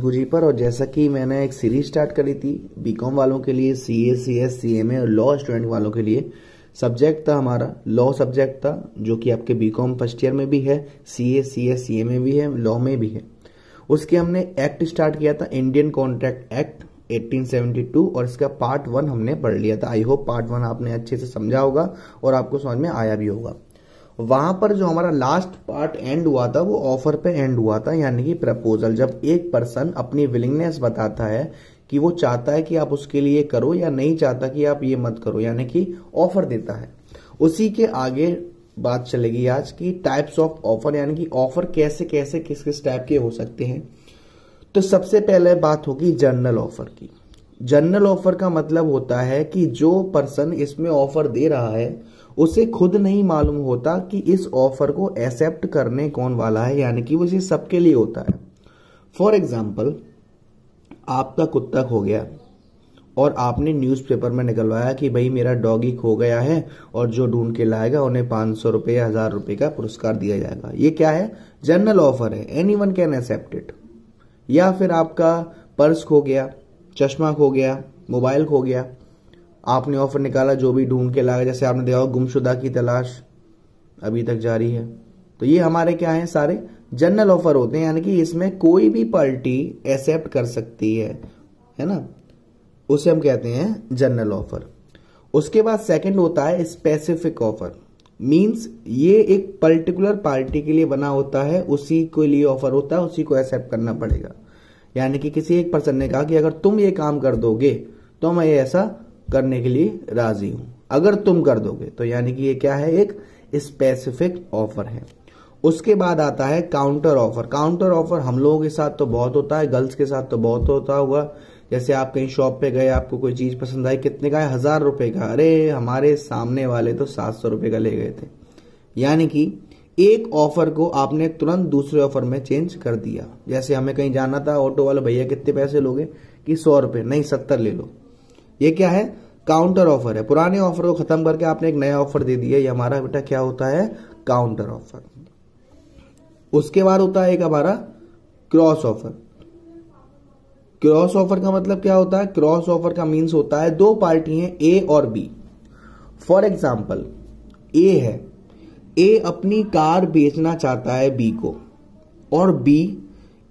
गुरुजी पर। और जैसा कि मैंने एक सीरीज स्टार्ट करी थी बीकॉम वालों के लिए, सीए, सीएस, सीएमए और लॉ स्टूडेंट वालों के लिए, सब्जेक्ट था हमारा लॉ सब्जेक्ट था, जो कि आपके बीकॉम फर्स्ट ईयर में भी है, सीए, सीएस, सीएमए भी है, लॉ में भी है। उसके हमने एक्ट स्टार्ट किया था, इंडियन कॉन्ट्रैक्ट एक्ट 1872, और इसका पार्ट 1 हमने पढ़ लिया था। आई होप पार्ट 1 आपने अच्छे से समझा होगा और आपको समझ में आया भी होगा। वहां पर जो हमारा लास्ट पार्ट एंड हुआ था वो ऑफर पे एंड हुआ था, यानी कि प्रपोजल। जब एक पर्सन अपनी विलिंगनेस बताता है कि वो चाहता है कि आप उसके लिए करो या नहीं चाहता कि आप ये मत करो, यानी कि ऑफर देता है। उसी के आगे बात चलेगी आज की टाइप्स ऑफ ऑफर, यानी कि ऑफर कैसे कैसे किस किस टाइप के हो सकते हैं। तो सबसे पहले बात होगी जनरल ऑफर की। जनरल ऑफर का मतलब होता है कि जो पर्सन इसमें ऑफर दे रहा है उसे खुद नहीं मालूम होता कि इस ऑफर को एक्सेप्ट करने कौन वाला है, यानी कि वो चीज सबके लिए होता है। फॉर एग्जाम्पल, आपका कुत्ता खो गया और आपने न्यूज़पेपर में निकलवाया कि भाई मेरा डॉगी खो गया है और जो ढूंढ के लाएगा उन्हें 500 रुपये या 1000 रुपये का पुरस्कार दिया जाएगा। ये क्या है? जनरल ऑफर है, एनीवन कैन एक्सेप्ट इट। या फिर आपका पर्स खो गया, चश्मा खो गया, मोबाइल खो गया, आपने ऑफर निकाला जो भी ढूंढ के लाएगा। जैसे आपने देखा गुमशुदा की तलाश अभी तक जारी है। तो ये हमारे क्या है? सारे जनरल ऑफर होते हैं, यानी कि इसमें कोई भी पार्टी एक्सेप्ट कर सकती है ना, उसे हम कहते हैं जनरल ऑफर। उसके बाद सेकंड होता है स्पेसिफिक ऑफर। मींस ये एक पर्टिकुलर पार्टी के लिए बना होता है, उसी के लिए ऑफर होता है, उसी को एक्सेप्ट करना पड़ेगा। यानी कि किसी एक पर्सन ने कहा कि अगर तुम ये काम कर दोगे तो मैं ये ऐसा करने के लिए राजी हूं, अगर तुम कर दोगे तो, यानी कि ये क्या है? एक स्पेसिफिक ऑफर है। उसके बाद आता है काउंटर ऑफर। काउंटर ऑफर हम लोगों के साथ तो बहुत होता है, गर्ल्स के साथ तो बहुत होता होगा। जैसे आप कहीं शॉप पे गए, आपको कोई चीज पसंद आई, कितने का है? 1000 रुपए का। अरे हमारे सामने वाले तो 700 रुपए का ले गए थे। यानी कि एक ऑफर को आपने तुरंत दूसरे ऑफर में चेंज कर दिया। जैसे हमें कहीं जाना था, ऑटो वाले भैया कितने पैसे लोगे? कि 100 रुपए, नहीं 70 ले लो। ये क्या है? काउंटर ऑफर है। पुराने ऑफर को खत्म करके आपने एक नया ऑफर दे दिया, ये हमारा बेटा क्या होता है? Counter offer. उसके बाद होता है एक हमारा क्रॉस ऑफर। क्रॉस ऑफर का मतलब क्या होता है? क्रॉस ऑफर का मीन्स होता है दो पार्टी हैं, ए और बी। फॉर एग्जाम्पल, ए है, ए अपनी कार बेचना चाहता है बी को, और बी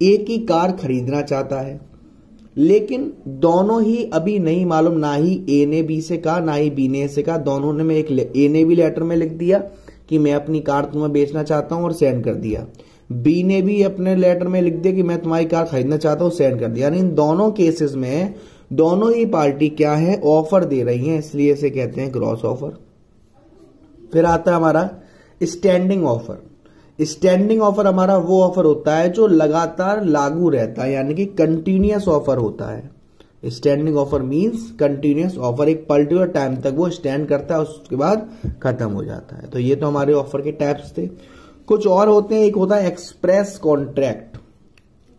ए की कार खरीदना चाहता है। लेकिन दोनों ही अभी नहीं मालूम, ना ही ए ने बी से कहा ना ही बी ने ए से कहा। दोनों ने में ए ने भी लेटर में लिख दिया कि मैं अपनी कार तुम्हें बेचना चाहता हूं और सेंड कर दिया। बी ने भी अपने लेटर में लिख दिया कि मैं तुम्हारी कार खरीदना चाहता हूं, सेंड कर दिया। यानी इन दोनों केसेस में दोनों ही पार्टी क्या है? ऑफर दे रही हैं, इसलिए इसे कहते हैं क्रॉस ऑफर। फिर आता है हमारा स्टैंडिंग ऑफर। स्टैंडिंग ऑफर हमारा वो ऑफर होता है जो लगातार लागू रहता है, यानी कि कंटिन्यूअस ऑफर होता है। Standing offer means continuous offer, एक पर्टिकुलर टाइम तक वो स्टैंड करता है, उसके बाद खत्म हो जाता है। तो ये तो हमारे ऑफर के टाइप्स थे। कुछ और होते हैं। एक होता है एक्सप्रेस कॉन्ट्रैक्ट,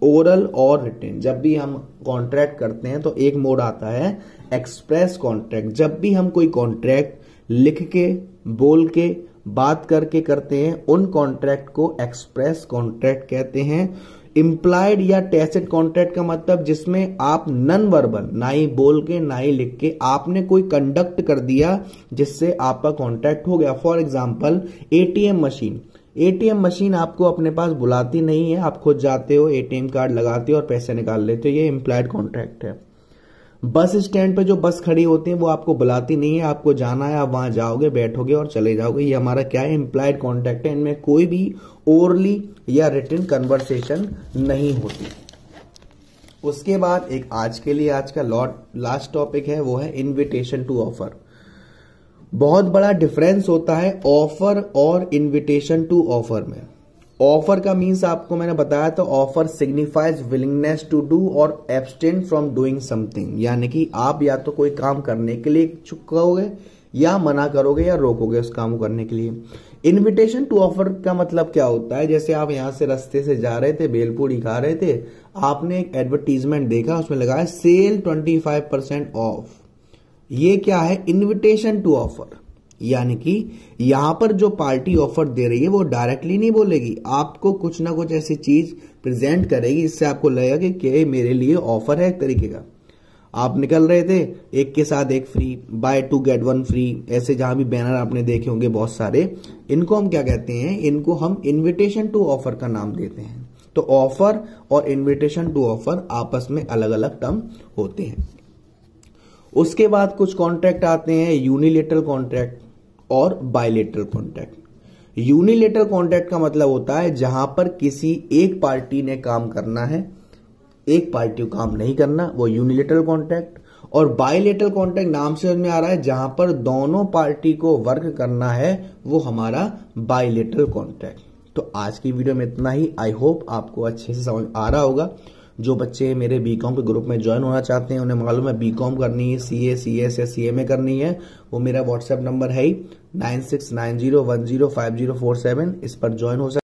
ओरल और रिटन। जब भी हम कॉन्ट्रैक्ट करते हैं तो एक मोड आता है एक्सप्रेस कॉन्ट्रैक्ट। जब भी हम कोई कॉन्ट्रैक्ट लिख के, बोल के, बात करके करते हैं, उन कॉन्ट्रैक्ट को एक्सप्रेस कॉन्ट्रैक्ट कहते हैं। इम्प्लाइड या टैसिट कॉन्ट्रैक्ट का मतलब जिसमें आप नॉन वर्बल, ना ही बोल के ना ही लिख के, आपने कोई कंडक्ट कर दिया जिससे आपका कॉन्ट्रैक्ट हो गया। For example ATM machine. ATM machine आपको अपने पास बुलाती नहीं है, आप खुद जाते हो, एटीएम कार्ड लगाते हो और पैसे निकाल लेते हो, ये इम्प्लाइड कॉन्ट्रैक्ट है। बस स्टैंड पे जो बस खड़ी होती है वो आपको बुलाती नहीं है, आपको जाना है, आप वहां जाओगे, बैठोगे और चले जाओगे। ये हमारा क्या है? इम्प्लाइड कॉन्ट्रैक्ट है। इनमें कोई भी ओरली या रिटन कन्वर्सेशन नहीं होती। उसके बाद एक आज के लिए आज का लास्ट टॉपिक है, वो है इन्विटेशन टू ऑफर। बहुत बड़ा डिफरेंस होता है ऑफर और इन्विटेशन टू ऑफर में। ऑफर का मीन्स आपको मैंने बताया था, offer signifies willingness to do और एब्सटेन फ्रॉम डूइंग समथिंग, यानी कि आप या तो कोई काम करने के लिए इच्छुक कहोगे या मना करोगे या रोकोगे उस काम को करने के लिए। इन्विटेशन टू ऑफर का मतलब क्या होता है? जैसे आप यहां से रास्ते से जा रहे थे, भेलपूरी खा रहे थे, आपने एक एडवर्टीजमेंट देखा, उसमें लगा है सेल 25% ऑफ। ये क्या है? Invitation to offer. यानी कि यहां पर जो पार्टी ऑफर दे रही है वो डायरेक्टली नहीं बोलेगी, आपको कुछ ना कुछ ऐसी चीज प्रेजेंट करेगी जिससे आपको लगेगा कि मेरे लिए ऑफर है एक तरीके का। आप निकल रहे थे, एक के साथ एक फ्री, बाय 2 गेट 1 फ्री, ऐसे जहां भी बैनर आपने देखे होंगे बहुत सारे, इनको हम क्या कहते हैं, इनको हम इन्विटेशन टू ऑफर का नाम देते हैं। तो ऑफर और इन्विटेशन टू ऑफर आपस में अलग अलग टर्म होते हैं। उसके बाद कुछ कॉन्ट्रैक्ट आते हैं यूनिलेटरल कॉन्ट्रैक्ट और बायलेटरल कॉन्ट्रैक्ट। यूनिलेटरल कॉन्ट्रैक्ट का मतलब होता है जहां पर किसी एक पार्टी ने काम करना है, एक पार्टी को काम नहीं करना, वो यूनिलेटरल कॉन्ट्रैक्ट। और बायलेटरल कॉन्ट्रैक्ट नाम से समझ में आ रहा है जहां पर दोनों पार्टी को वर्क करना है, वो हमारा बायलेटरल कॉन्ट्रैक्ट। तो आज की वीडियो में इतना ही। आई होप आपको अच्छे से समझ आ रहा होगा। जो बच्चे मेरे बीकॉम के ग्रुप में ज्वाइन होना चाहते हैं, उन्हें मालूम है बीकॉम करनी है, सीए, सीएस या सीएमए करनी है, वो मेरा व्हाट्सएप नंबर है 9690105047, इस पर ज्वाइन हो सकते